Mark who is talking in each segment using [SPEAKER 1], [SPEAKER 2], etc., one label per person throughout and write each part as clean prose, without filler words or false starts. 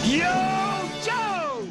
[SPEAKER 1] Yo, Joe!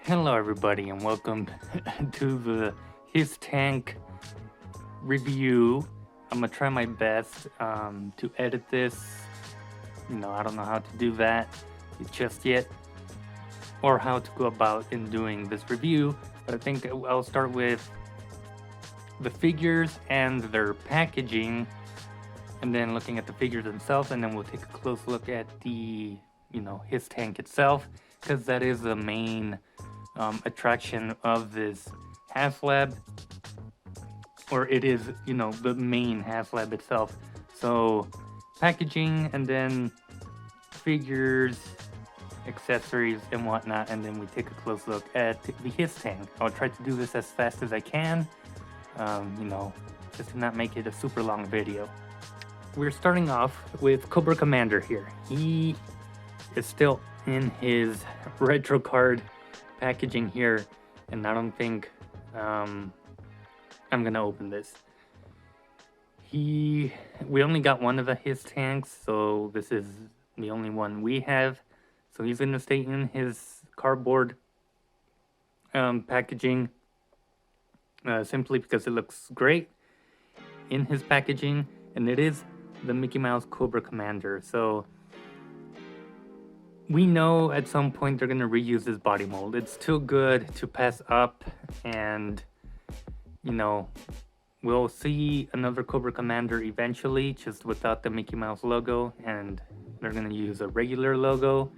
[SPEAKER 2] Hello everybody and welcome to the HISS tank review. I'm gonna try my best to edit this. I don't know how to do that just yet or how to go about in doing this review, but I think I'll start with the figures and their packaging and then looking at the figures themselves, and then we'll take a close look at the HISS tank itself, because that is the main attraction of this HASLAB, or it is the main HASLAB itself. So packaging and then figures, accessories and whatnot, and then we take a close look at the HISS tank. I'll try to do this as fast as I can, just to not make it a super long video. We're starting off with Cobra Commander here. He is still in his retro card packaging here, and I don't think I'm gonna open this. We only got one of the HISS tanks, so this is the only one we have. So he's gonna stay in his cardboard packaging, simply because it looks great in his packaging, and it is the Mickey Mouse Cobra Commander. So we know at some point they're going to reuse this body mold. It's too good to pass up, and we'll see another Cobra Commander eventually, just without the Mickey Mouse logo, and they're going to use a regular logo.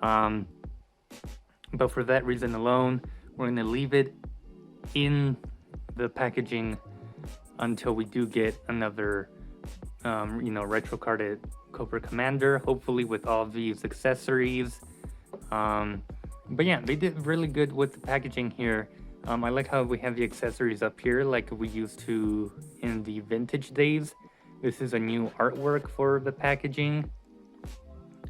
[SPEAKER 2] But for that reason alone, we're going to leave it in the packaging until we do get another retro carded Cobra Commander, hopefully with all these accessories. But yeah, they did really good with the packaging here. I like how we have the accessories up here like we used to in the vintage days. This is a new artwork for the packaging.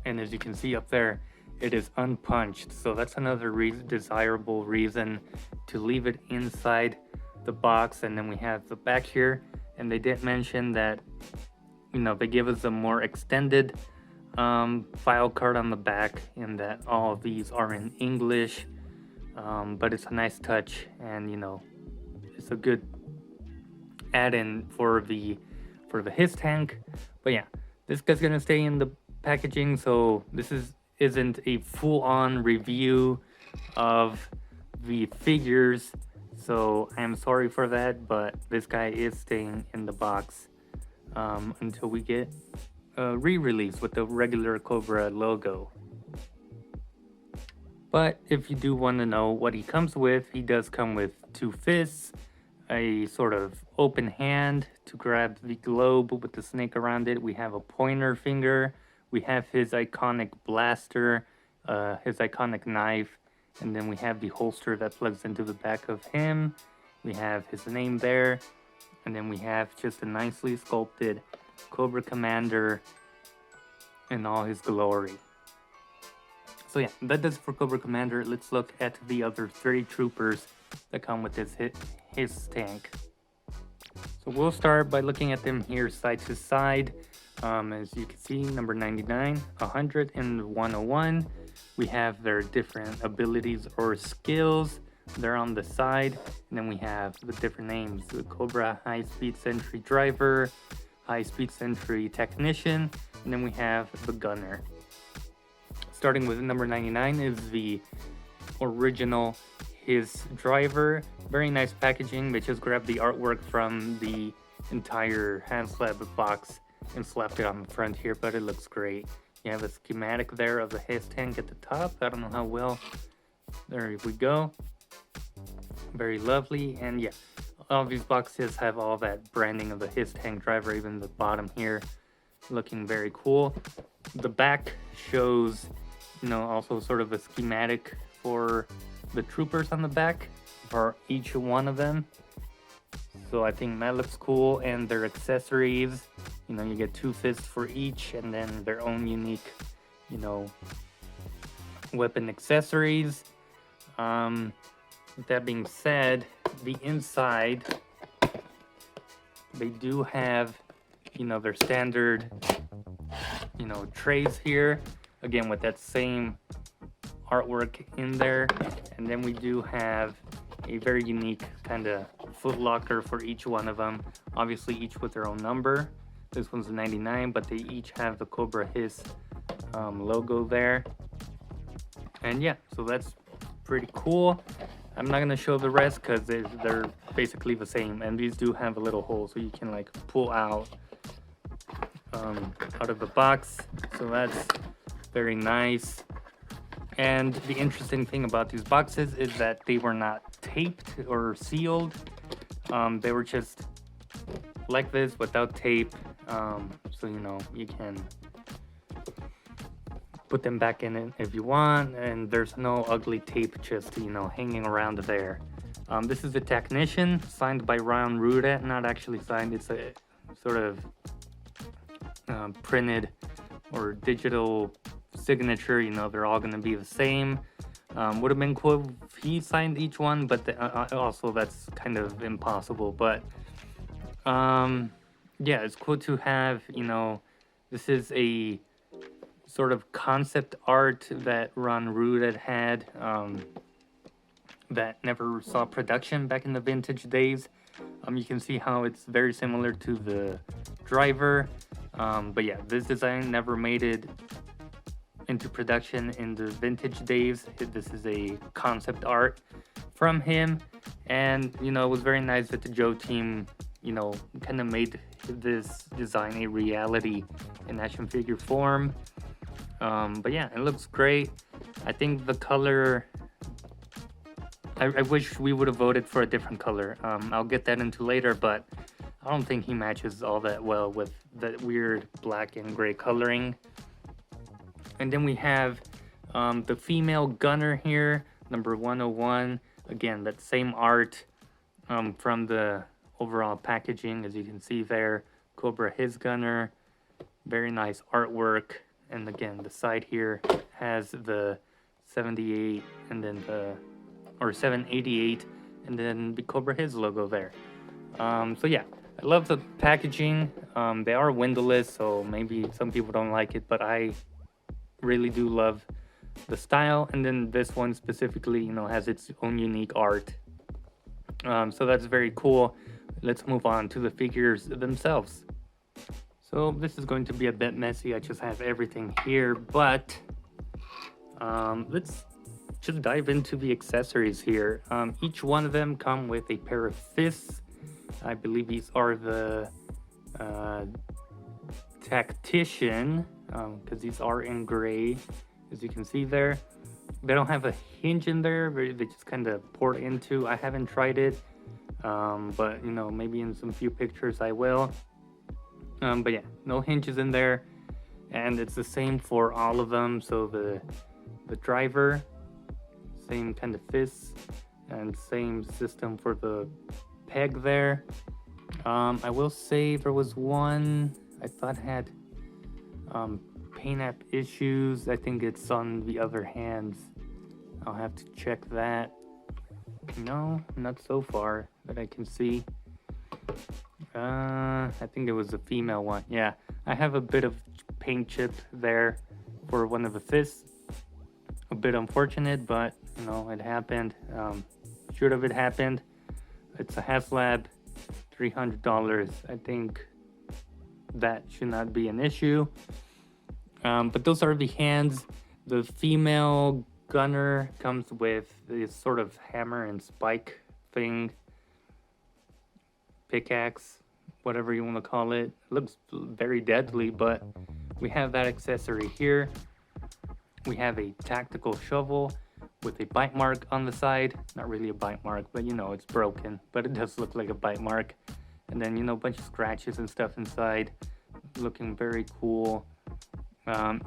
[SPEAKER 2] And as you can see up there, it is unpunched. So that's another desirable reason to leave it inside the box. And then we have the back here. And they did mention that, you know, they give us a more extended file card on the back, and that all of these are in English. But it's a nice touch, and you know, it's a good add-in for the HISS tank. But yeah, this guy's gonna stay in the packaging, so this isn't a full-on review of the figures, so I am sorry for that, but this guy is staying in the box until we get a re-release with the regular COBRA logo. But if you do want to know what he comes with, he does come with 2 fists, a sort of open hand to grab the globe with the snake around it. We have a pointer finger. We have his iconic blaster, his iconic knife, and then we have the holster that plugs into the back of him. We have his name there, and then we have just a nicely sculpted Cobra Commander in all his glory. So yeah, that does it for Cobra Commander. Let's look at the other 30 troopers that come with this HISS tank. So we'll start by looking at them here side to side. As you can see, number 99, 100, and 101. We have their different abilities or skills. They're on the side. And then we have the different names. The Cobra High Speed Sentry Driver, High Speed Sentry Technician, and then we have the Gunner. Starting with number 99 is the original HISS driver. Very nice packaging. They just grabbed the artwork from the entire HASLAB box and slapped it on the front here, but it looks great. You have a schematic there of the HISS tank at the top. I don't know how well. There we go. Very lovely. And yeah, all of these boxes have all that branding of the HISS tank driver, even the bottom here, looking very cool. The back shows, you know, also sort of a schematic for the troopers on the back for each one of them. So I think that looks cool. And their accessories, you know, you get 2 fists for each, and then their own unique, you know, weapon accessories. With that being said, the inside, they do have, you know, their standard, you know, trays here, again with that same artwork in there. And then we do have a very unique kind of foot locker for each one of them, obviously each with their own number. This one's 99, but they each have the Cobra HISS logo there. And yeah, so that's pretty cool. I'm not gonna show the rest because they're basically the same, and these do have a little hole so you can like pull out of the box, so that's very nice. And the interesting thing about these boxes is that they were not taped or sealed. They were just like this without tape, so you know, you can put them back in it if you want, and there's no ugly tape just, you know, hanging around there. This is the Technician, signed by Ron Rudat. Not actually signed, it's a sort of printed or digital signature. You know, they're all going to be the same. Would have been cool if he signed each one, but also that's kind of impossible. But yeah, it's cool to have, you know, this is a sort of concept art that Ron Rudat had that never saw production back in the vintage days. You can see how it's very similar to the driver, but yeah, this design never made it into production in the vintage days. This is a concept art from him, and you know, it was very nice that the Joe team, you know, kind of made this design a reality in action figure form. But yeah, it looks great. I think the color, I wish we would have voted for a different color. I'll get that into later, but I don't think he matches all that well with that weird black and gray coloring. And then we have the female gunner here, number 101. Again, that same art from the overall packaging, as you can see there. COBRA HISS gunner, very nice artwork. And again, the side here has the 78 and then or 788 and then the COBRA HISS logo there. So yeah, I love the packaging. They are windowless, so maybe some people don't like it, but I really do love the style. And then this one specifically, has its own unique art. So that's very cool. Let's move on to the figures themselves. So this is going to be a bit messy. I just have everything here, but let's just dive into the accessories here. Each one of them come with a pair of fists. I believe these are the tactician, because these are in gray, as you can see there. They don't have a hinge in there, they just kind of pour into. I haven't tried it, but maybe in some few pictures I will. But yeah, no hinges in there, and it's the same for all of them. So the driver, same kind of fist, and same system for the peg there. I will say there was one I thought had paint app issues. I think it's on the other hands. I'll have to check that. No, not so far that I can see. I think it was a female one. Yeah, I have a bit of paint chip there for one of the fists. A bit unfortunate, but it happened. Should have it happened. It's a HASLAB, $300. I think that should not be an issue. But those are the hands. The female gunner comes with this sort of hammer and spike thing, pickaxe, whatever you want to call it. It looks very deadly, but we have that accessory here. We have a tactical shovel with a bite mark on the side. Not really a bite mark, but it's broken, but it does look like a bite mark. And then a bunch of scratches and stuff inside, looking very cool.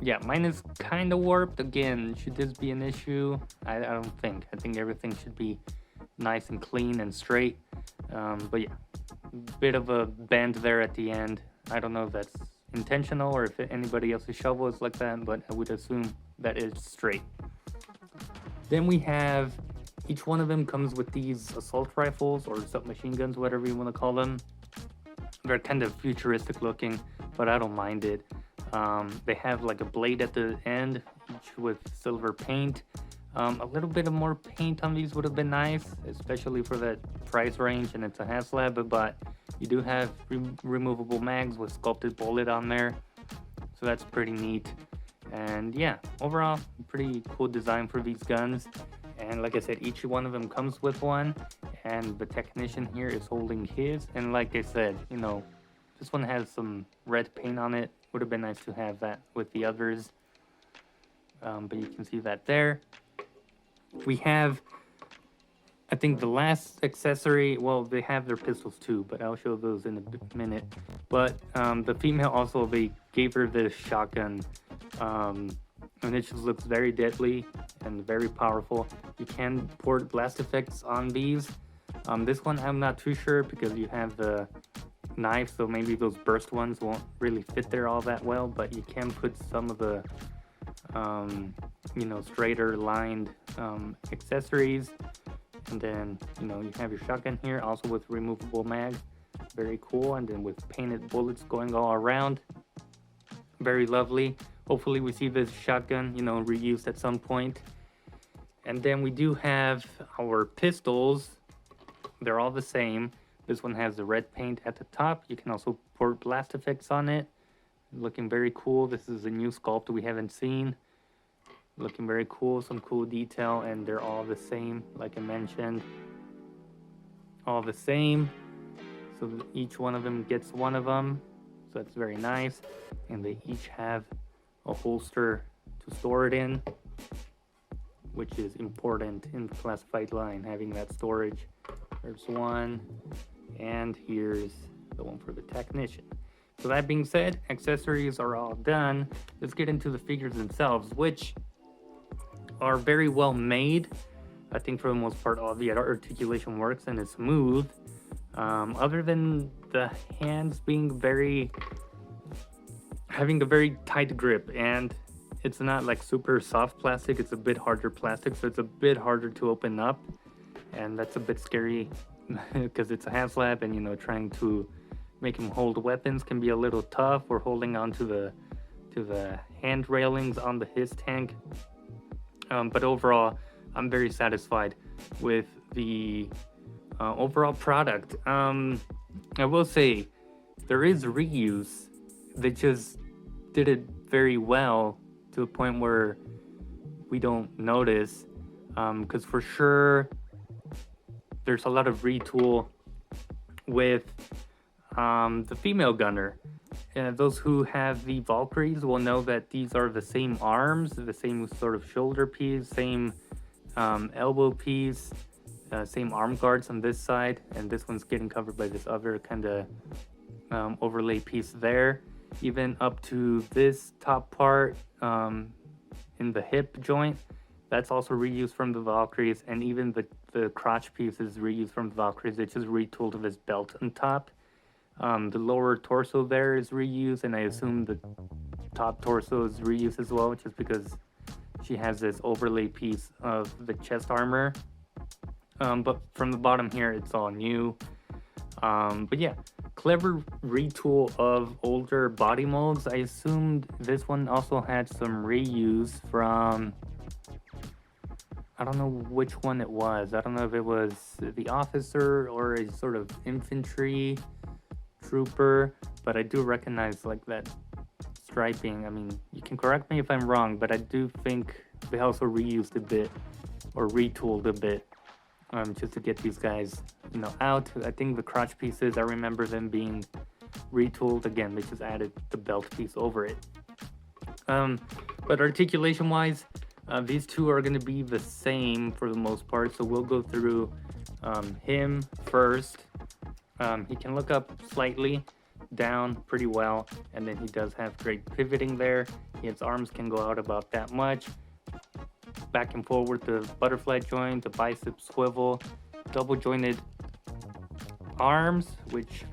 [SPEAKER 2] Yeah, mine is kind of warped. Again, should this be an issue? I don't think. I think everything should be nice and clean and straight. But yeah, bit of a bend there at the end. I don't know if that's intentional or if anybody else's shovel is like that, but I would assume that it's straight. Then we have, each one of them comes with these assault rifles or submachine guns, whatever you want to call them. They're kind of futuristic looking, but I don't mind it. They have like a blade at the end, each with silver paint. A little bit of more paint on these would have been nice, especially for that price range, and it's a HASLAB, but you do have removable mags with sculpted bullet on there, so that's pretty neat. And yeah, overall, pretty cool design for these guns. And like I said, each one of them comes with one, and the technician here is holding his. And like I said, this one has some red paint on it. Would have been nice to have that with the others, but you can see that there. We have, I think, the last accessory. Well, they have their pistols too, but I'll show those in a minute. But the female also, they gave her this shotgun, and it just looks very deadly and very powerful. You can port blast effects on these. This one I'm not too sure because you have the knife, so maybe those burst ones won't really fit there all that well, but you can put some of the straighter lined accessories. And then you have your shotgun here, also with removable mag, very cool. And then with painted bullets going all around, very lovely. Hopefully we see this shotgun reused at some point. And then we do have our pistols. They're all the same. This one has the red paint at the top. You can also port blast effects on it. Looking very cool. This is a new sculpt we haven't seen. Looking very cool, some cool detail, and they're all the same, like I mentioned. All the same. So each one of them gets one of them. So that's very nice. And they each have a holster to store it in, which is important in the classified line, having that storage. There's one. And here's the one for the technician. So that being said, accessories are all done. Let's get into the figures themselves, which are very well made. I think for the most part all the articulation works and is smooth. Other than the hands being having a very tight grip, and it's not like super soft plastic, it's a bit harder plastic, so it's a bit harder to open up, and that's a bit scary because it's a HASLAB, and you know, trying to make him hold weapons can be a little tough, or holding on to the hand railings on the HISS tank. But overall, I'm very satisfied with the overall product. I will say there is reuse. They just did it very well to a point where we don't notice, because for sure there's a lot of retool with the female gunner. Those who have the Valkyries will know that these are the same arms, the same sort of shoulder piece, same elbow piece, same arm guards on this side, and this one's getting covered by this other kind of overlay piece there. Even up to this top part in the hip joint, that's also reused from the Valkyries, and even the crotch piece is reused from the Valkyries. It's just retooled to this belt on top. The lower torso there is reused, and I assume the top torso is reused as well, just because she has this overlay piece of the chest armor. But from the bottom here, it's all new. But yeah, clever retool of older body molds. I assumed this one also had some reuse from, I don't know which one it was. I don't know if it was the officer or a sort of infantry trooper, but I do recognize like that striping. I mean, you can correct me if I'm wrong, but I do think they also reused a bit or retooled a bit, just to get these guys, you know, out. I think the crotch pieces, I remember them being retooled. Again, they just added the belt piece over it. But articulation wise, these two are going to be the same for the most part, so we'll go through him first. He can look up slightly, down pretty well, and then he does have great pivoting there. His arms can go out about that much, back and forward, the butterfly joint, the bicep swivel, double jointed arms, which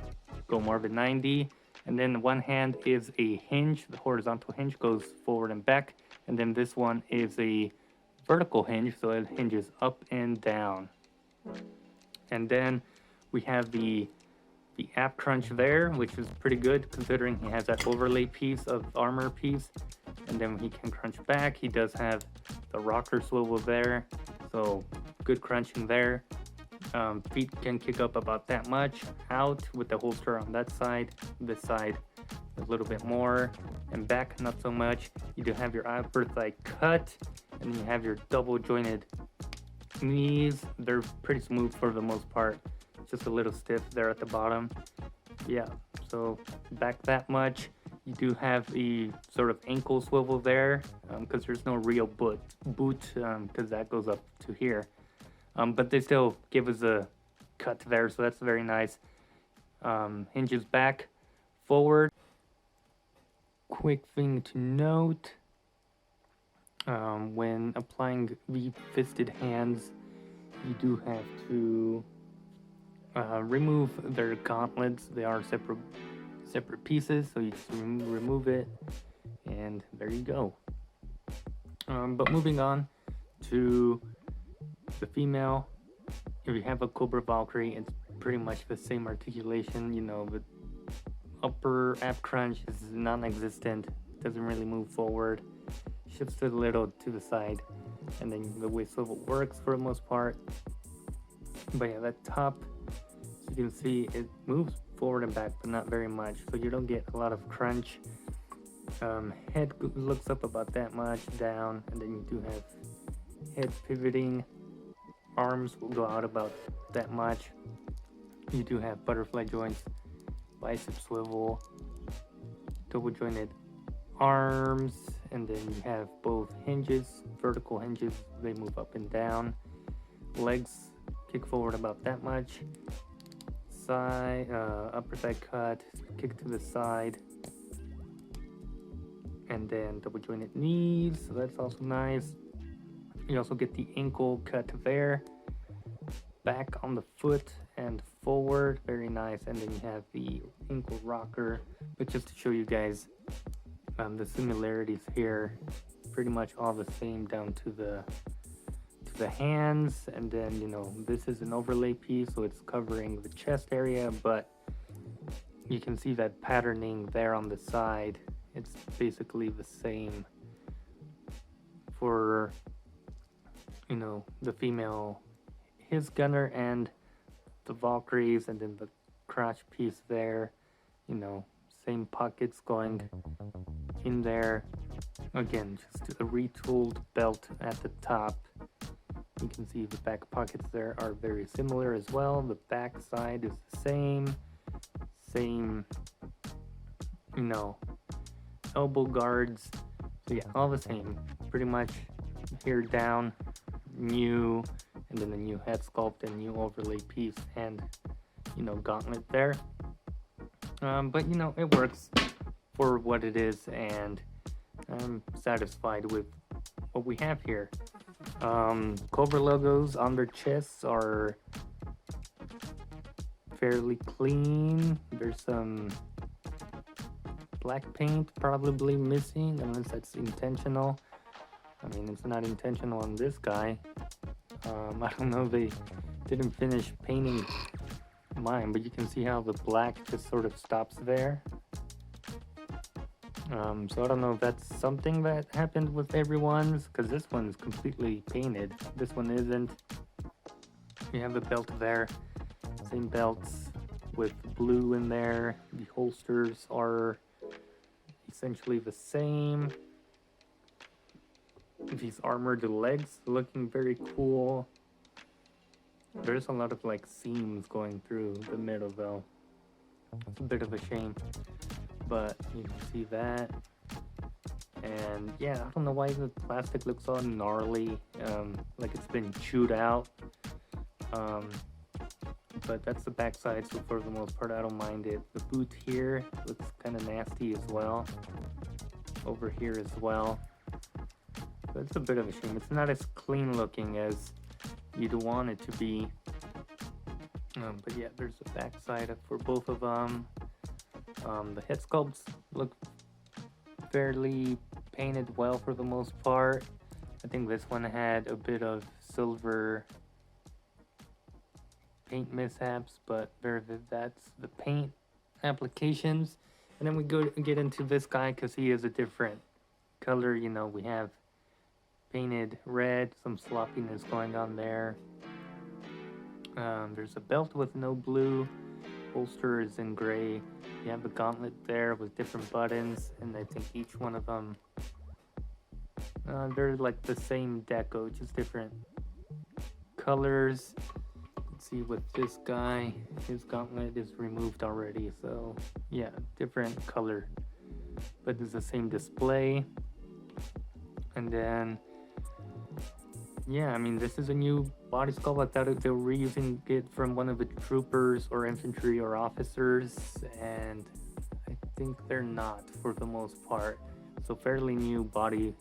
[SPEAKER 2] go more of a 90, and then one hand is a hinge. The horizontal hinge goes forward and back, and then this one is a vertical hinge, so it hinges up and down. And then we have the ab crunch there, which is pretty good considering he has that overlay piece of armor piece, and then he can crunch back. He does have the rocker swivel there, so good crunching there. Feet can kick up about that much out with the holster on that side. This side a little bit more, and back not so much. You do have your upper thigh cut, and you have your double jointed knees. They're pretty smooth for the most part, just a little stiff there at the bottom. Yeah, so back that much. You do have the sort of ankle swivel there, because there's no real boot, because that goes up to here. But they still give us a cut there, so that's very nice. Hinges back, forward. Quick thing to note, when applying the fisted hands, you do have to remove their gauntlets. They are separate pieces, so you just remove it, and there you go. But moving on to the female, if you have a Cobra Valkyrie, it's pretty much the same articulation. You know, the upper ab crunch is non-existent, doesn't really move forward, shifts a little to the side, and then the way swivel works for the most part. But yeah, that top, as you can see, it moves forward and back, but not very much, so you don't get a lot of crunch. Head looks up about that much, down, and then you do have head pivoting. Arms will go out about that much. You do have butterfly joints, bicep swivel, double jointed arms, and then you have both hinges, vertical hinges, they move up and down. Legs kick forward about that much. Side, upper thigh cut, kick to the side, and then double jointed knees, so that's also nice. You also get the ankle cut there, back on the foot and forward, very nice. And then you have the ankle rocker. But just to show you guys the similarities here, pretty much all the same down to the hands. And then, you know, this is an overlay piece, so it's covering the chest area, but you can see that patterning there on the side. It's basically the same for, you know, the female HISS gunner and the Valkyries, and then the crotch piece there, you know, same pockets going in there. Again, just a retooled belt at the top. You can see the back pockets there are very similar as well. The back side is the same, you know, elbow guards. So yeah, all the same, pretty much. Here down, new, and then the new head sculpt and new overlay piece, and, you know, gauntlet there. But, you know, it works for what it is, and I'm satisfied with what we have here. Cobra logos on their chests are fairly clean. There's some black paint probably missing, unless that's intentional. I mean, it's not intentional on this guy. I don't know, they didn't finish painting mine, but you can see how the black just sort of stops there. So I don't know if that's something that happened with everyone's, because this one's completely painted. This one isn't. You have the belt there, same belts with blue in there. The holsters are essentially the same. These armored legs looking very cool. There's a lot of like seams going through the middle though. It's a bit of a shame, but you can see that. And yeah, I don't know why the plastic looks all gnarly, like it's been chewed out. But that's the backside, so for the most part I don't mind it. The boot here looks kind of nasty as well. Over here as well. But it's a bit of a shame. It's not as clean looking as you'd want it to be. But yeah, there's the backside for both of them. The head sculpts look fairly painted well for the most part. I think this one had a bit of silver paint mishaps, but that's the paint applications. And then we get into this guy because he is a different color. You know, we have painted red, some sloppiness going on there. There's a belt with no blue, holster is in gray. You have a gauntlet there with different buttons, and I think each one of them, they're like the same deco, just different colors. Let's see with this guy, his gauntlet is removed already, so yeah, different color, but it's the same display. And then yeah, I mean, this is a new body sculpt. I thought they were reusing it from one of the troopers or infantry or officers, and I think they're not for the most part. So fairly new body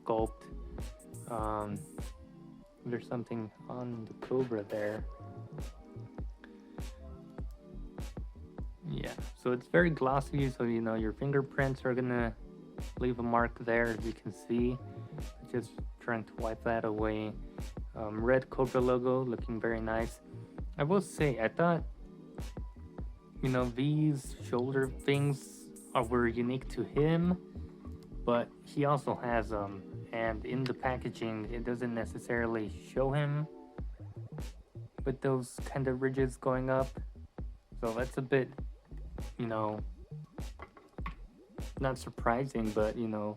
[SPEAKER 2] sculpt. There's something on the Cobra there. Yeah, so it's very glossy, so you know your fingerprints are gonna leave a mark there, as you can see. Just trying to wipe that away. Red Cobra logo looking very nice. I will say, I thought, you know, these shoulder things were unique to him, but he also has them, and in the packaging it doesn't necessarily show him with those kind of ridges going up, so that's a bit, you know, not surprising, but you know,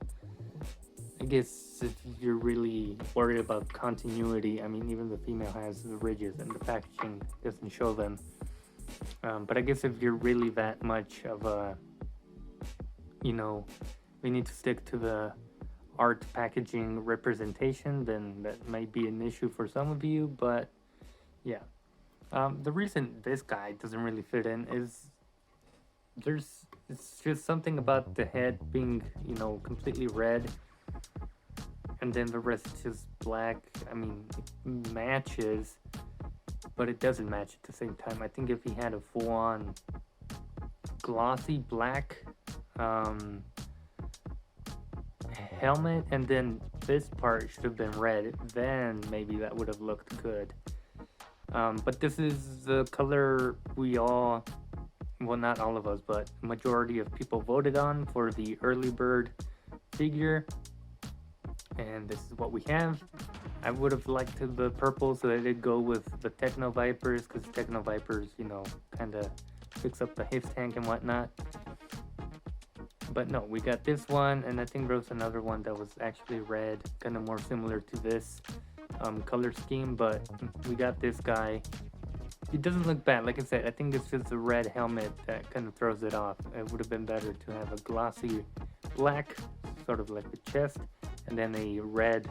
[SPEAKER 2] I guess if you're really worried about continuity, I mean, even the female has the ridges and the packaging doesn't show them. But I guess if you're really that much of a, you know, we need to stick to the art packaging representation, then that might be an issue for some of you, but yeah. The reason this guy doesn't really fit in is it's just something about the head being, you know, completely red. and then the rest is just black. I mean, it matches, but it doesn't match at the same time. I think if he had a full-on glossy black helmet, and then this part should have been red, then maybe that would have looked good. But this is the color we all, well, not all of us, but majority of people voted on for the early bird figure, and this is what we have. I would have liked the purple, so I did go with the Techno Vipers, because Techno Vipers, you know, kind of picks up the HISS tank and whatnot. But no, we got this one, and I think there was another one that was actually red, kind of more similar to this color scheme, but we got this guy. It doesn't look bad. Like I said, I think it's just the red helmet that kind of throws it off. It would have been better to have a glossy black, sort of like the chest, and then a red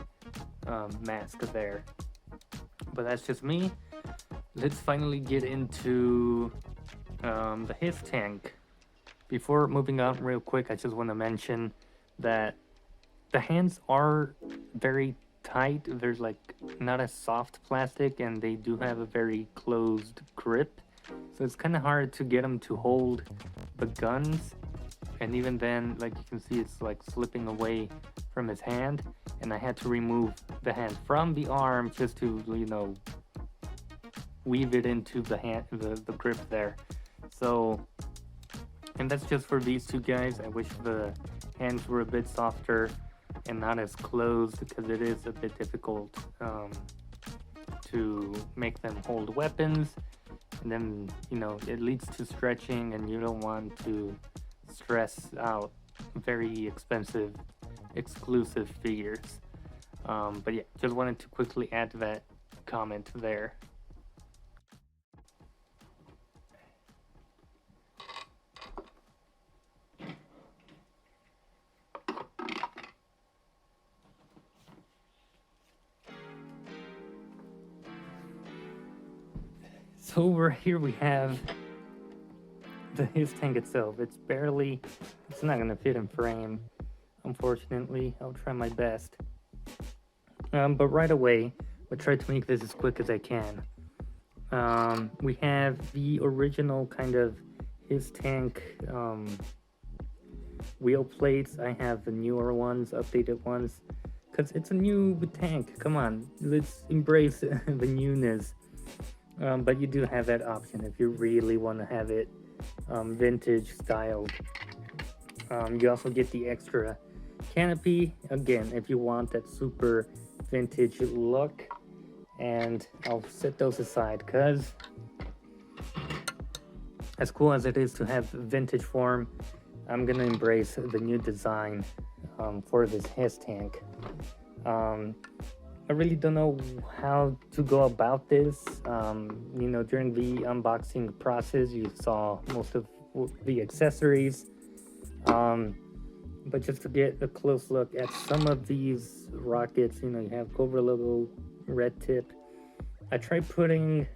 [SPEAKER 2] mask there. But that's just me. Let's finally get into the HISS tank. Before moving on real quick, I just want to mention that the hands are very tight. There's like not a soft plastic, and they do have a very closed grip, so it's kind of hard to get them to hold the guns. And even then, like you can see, it's like slipping away from his hand, and I had to remove the hand from the arm just to, you know, weave it into the hand, the grip there. So, and that's just for these two guys. I wish the hands were a bit softer and not as closed, because it is a bit difficult to make them hold weapons, and then, you know, it leads to stretching, and you don't want to stress out very expensive exclusive figures. But yeah, just wanted to quickly add that comment there. So over here we have the HISS tank itself. It's not gonna fit in frame, unfortunately. I'll try my best. But right away, I'll try to make this as quick as I can. We have the original kind of HISS tank wheel plates. I have the newer ones, updated ones, because it's a new tank. Come on, let's embrace the newness. But you do have that option if you really want to have it vintage styled. You also get the extra canopy, again, if you want that super vintage look. And I'll set those aside, because as cool as it is to have vintage form, I'm gonna embrace the new design for this HISS tank. I really don't know how to go about this. You know, during the unboxing process, you saw most of the accessories. But just to get a close look at some of these rockets, you know, you have COBRA logo, red tip. I tried putting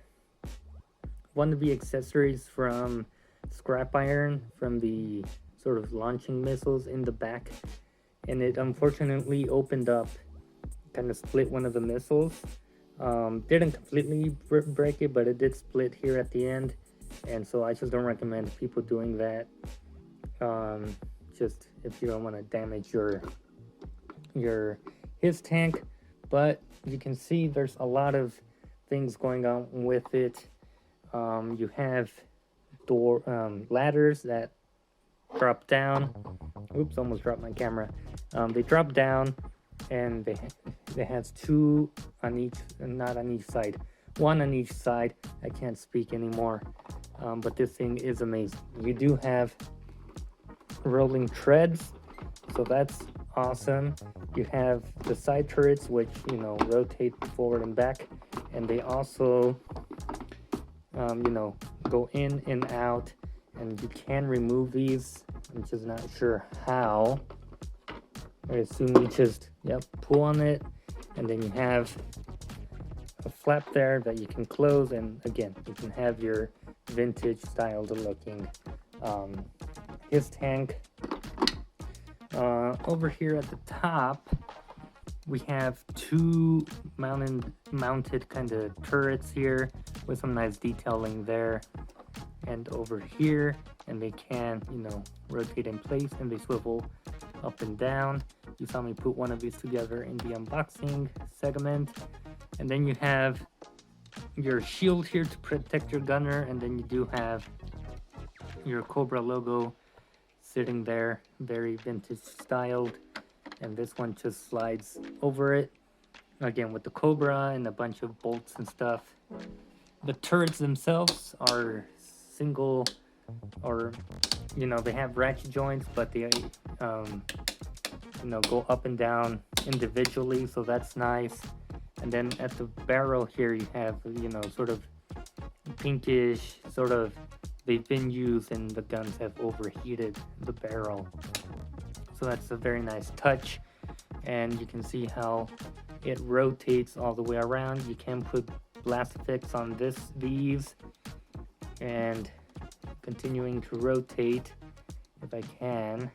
[SPEAKER 2] one of the accessories from scrap iron, from the sort of launching missiles, in the back, and it unfortunately opened up, kind of split one of the missiles. Didn't completely break it, but it did split here at the end, and so I just don't recommend people doing that. Just if you don't want to damage your HISS tank. But you can see there's a lot of things going on with it. You have ladders that drop down. Oops, almost dropped my camera. They drop down, and they has two on each, not on each side, one on each side. I can't speak anymore, but this thing is amazing. You do have rolling treads, so that's awesome. You have the side turrets, which, you know, rotate forward and back, and they also you know, go in and out, and you can remove these. I'm just not sure how. I assume you just, yep, pull on it, and then you have a flap there that you can close, and again, you can have your vintage styled looking HISS tank. Over here at the top, we have two mounted kind of turrets here with some nice detailing there and over here, and they can, you know, rotate in place and they swivel up and down. You saw me put one of these together in the unboxing segment. And then you have your shield here to protect your gunner, and then you do have your COBRA logo sitting there, very vintage styled, and this one just slides over it, again with the COBRA and a bunch of bolts and stuff. The turrets themselves are single, or you know, they have ratchet joints, but they you know, go up and down individually, so that's nice. And then at the barrel here you have, you know, sort of pinkish, sort of, they've been used and the guns have overheated the barrel, so that's a very nice touch. And you can see how it rotates all the way around. You can put blast effects on these, and continuing to rotate if I can.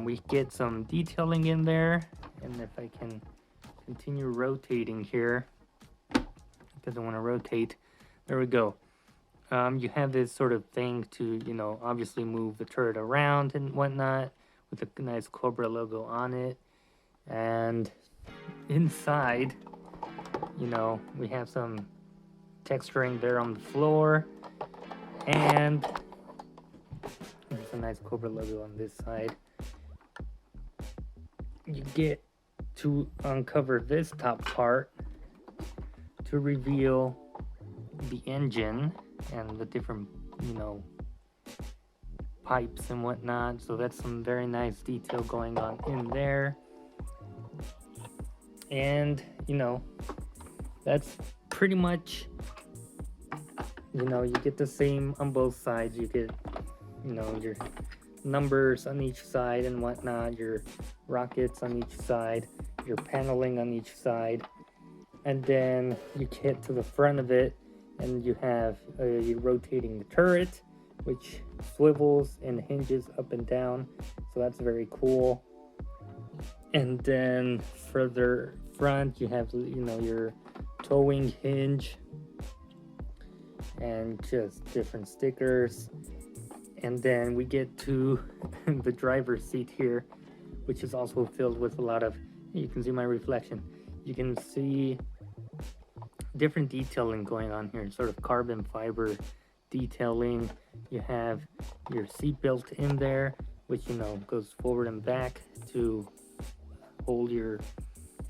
[SPEAKER 2] We get some detailing in there, and if I can continue rotating here, because I want to rotate, there we go. You have this sort of thing to, you know, obviously move the turret around and whatnot with a nice COBRA logo on it. And inside, you know, we have some texturing there on the floor, and there's a nice COBRA logo on this side. You get to uncover this top part to reveal the engine and the different, you know, pipes and whatnot. So that's some very nice detail going on in there. And, you know, that's pretty much, you know, you get the same on both sides. You get, you know, your numbers on each side and whatnot, your rockets on each side, your paneling on each side, and then you get to the front of it and you have a rotating turret which swivels and hinges up and down, so that's very cool. And then further front you have, you know, your towing hinge and just different stickers. And then we get to the driver's seat here, which is also filled with a lot of, you can see my reflection, you can see different detailing going on here, sort of carbon fiber detailing. You have your seat belt in there, which, you know, goes forward and back to hold your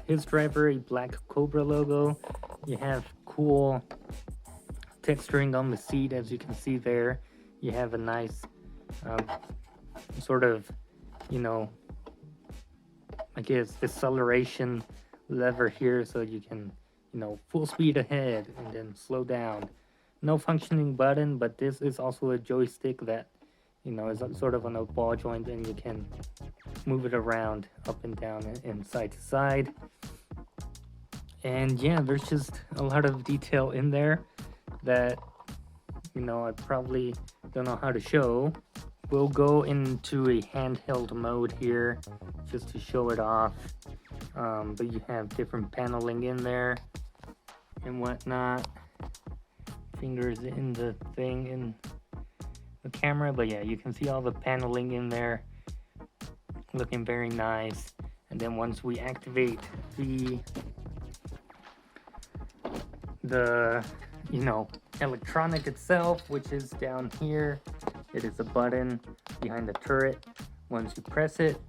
[SPEAKER 2] HISS driver, a black COBRA logo. You have cool texturing on the seat, as you can see there. You have a nice sort of, you know, I guess acceleration lever here, so you can, you know, full speed ahead and then slow down. No functioning button, but this is also a joystick that, you know, is sort of on a ball joint, and you can move it around up and down and side to side. And yeah, there's just a lot of detail in there that, you know, I probably don't know how to show. We'll go into a handheld mode here just to show it off. But you have different paneling in there and whatnot. Fingers in the thing in the camera, but yeah, you can see all the paneling in there, looking very nice. And then once we activate the you know, electronic itself, which is down here, it is a button behind the turret. Once you press it,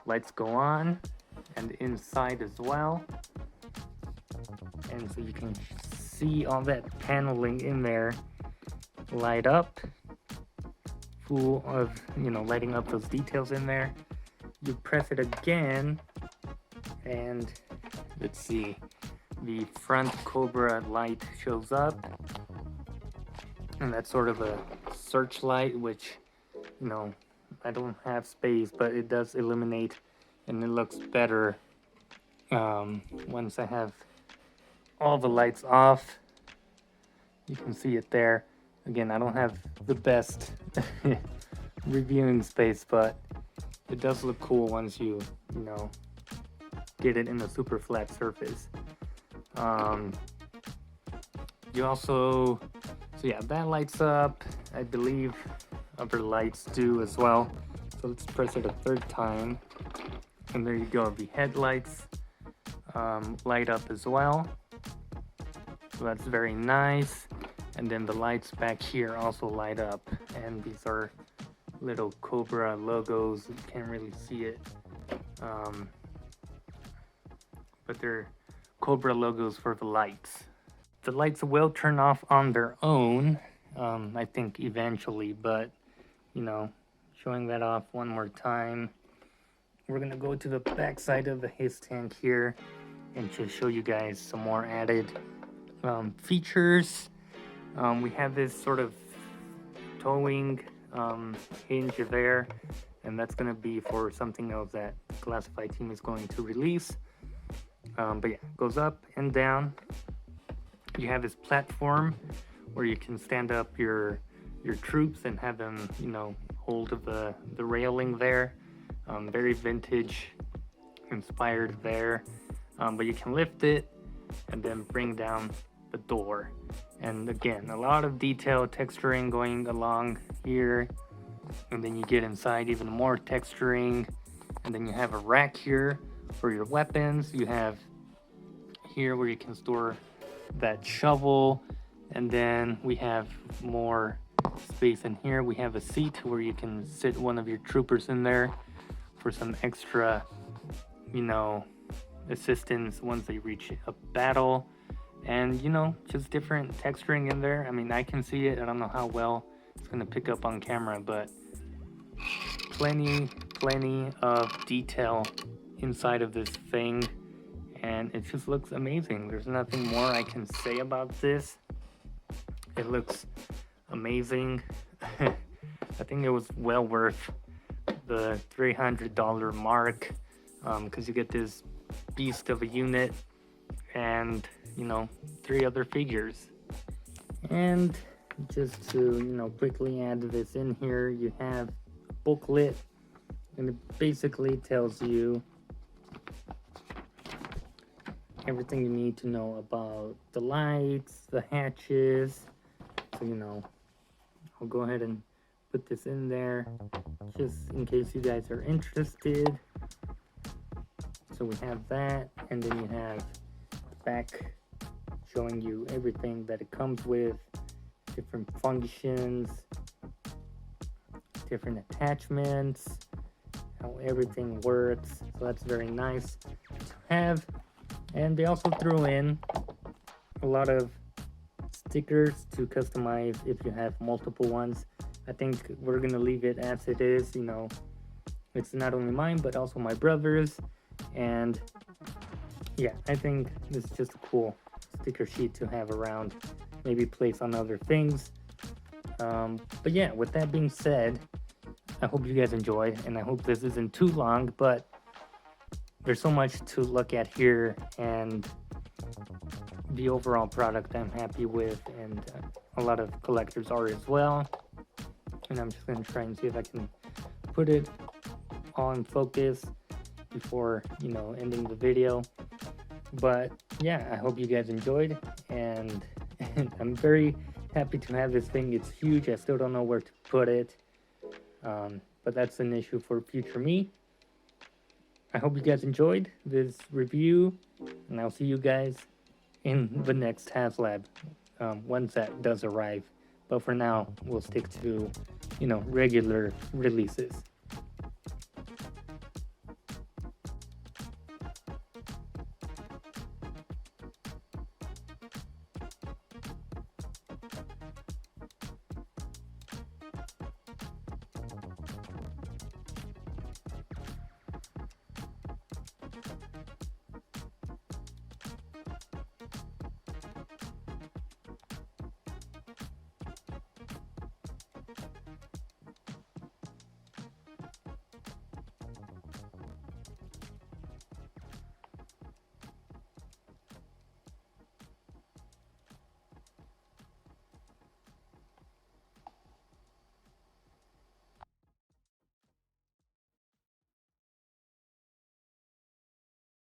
[SPEAKER 2] lights go on, and inside as well. And so you can see all that paneling in there light up, full of, you know, lighting up those details in there. You press it again, and let's see, the front COBRA light shows up, and that's sort of a searchlight, which, you know, I don't have space, but it does illuminate, and it looks better once I have all the lights off. You can see it there. Again, I don't have the best reviewing space, but it does look cool once you know, get it in a super flat surface. You also, so yeah, that lights up. I believe other lights do as well. So let's press it a third time, and there you go. The headlights light up as well. So that's very nice. And then the lights back here also light up, and these are little COBRA logos. You can't really see it, but they're COBRA logos for the lights. The lights will turn off on their own, I think eventually, but you know, showing that off one more time. We're gonna go to the back side of the HISS tank here and just show you guys some more added features. We have this sort of towing hinge there, and that's going to be for something else that the classified team is going to release. But yeah, it goes up and down. You have this platform where you can stand up your troops and have them, you know, hold of the railing there. Very vintage inspired there. But you can lift it and then bring down the door. And again, a lot of detail texturing going along here, and then you get inside, even more texturing, and then you have a rack here for your weapons. You have here where you can store that shovel, and then we have more space in here. We have a seat where you can sit one of your troopers in there for some extra, you know, assistance once they reach a battle. And you know, just different texturing in there. I mean, I can see it. I don't know how well it's gonna pick up on camera, but plenty of detail inside of this thing, and it just looks amazing. There's nothing more I can say about this. It looks amazing. I think it was well worth the $300 mark, because you get this beast of a unit and, you know, 3 other figures. And just to, you know, quickly add this in here, you have a booklet, and it basically tells you everything you need to know about the lights, the hatches. So, you know, I'll go ahead and put this in there just in case you guys are interested. So we have that, and then you have back showing you everything that it comes with, different functions, different attachments, how everything works. So that's very nice to have. And they also threw in a lot of stickers to customize if you have multiple ones. I think we're gonna leave it as it is. You know, it's not only mine but also my brother's. And yeah, I think this is just a cool sticker sheet to have around, maybe place on other things. But yeah, with that being said, I hope you guys enjoyed, and I hope this isn't too long, but there's so much to look at here, and the overall product I'm happy with, and a lot of collectors are as well. And I'm just going to try and see if I can put it all in focus before, you know, ending the video. But yeah, I hope you guys enjoyed, and I'm very happy to have this thing. It's huge. I still don't know where to put it, but that's an issue for future me. I hope you guys enjoyed this review, and I'll see you guys in the next HASLAB once that does arrive. But for now, we'll stick to, you know, regular releases.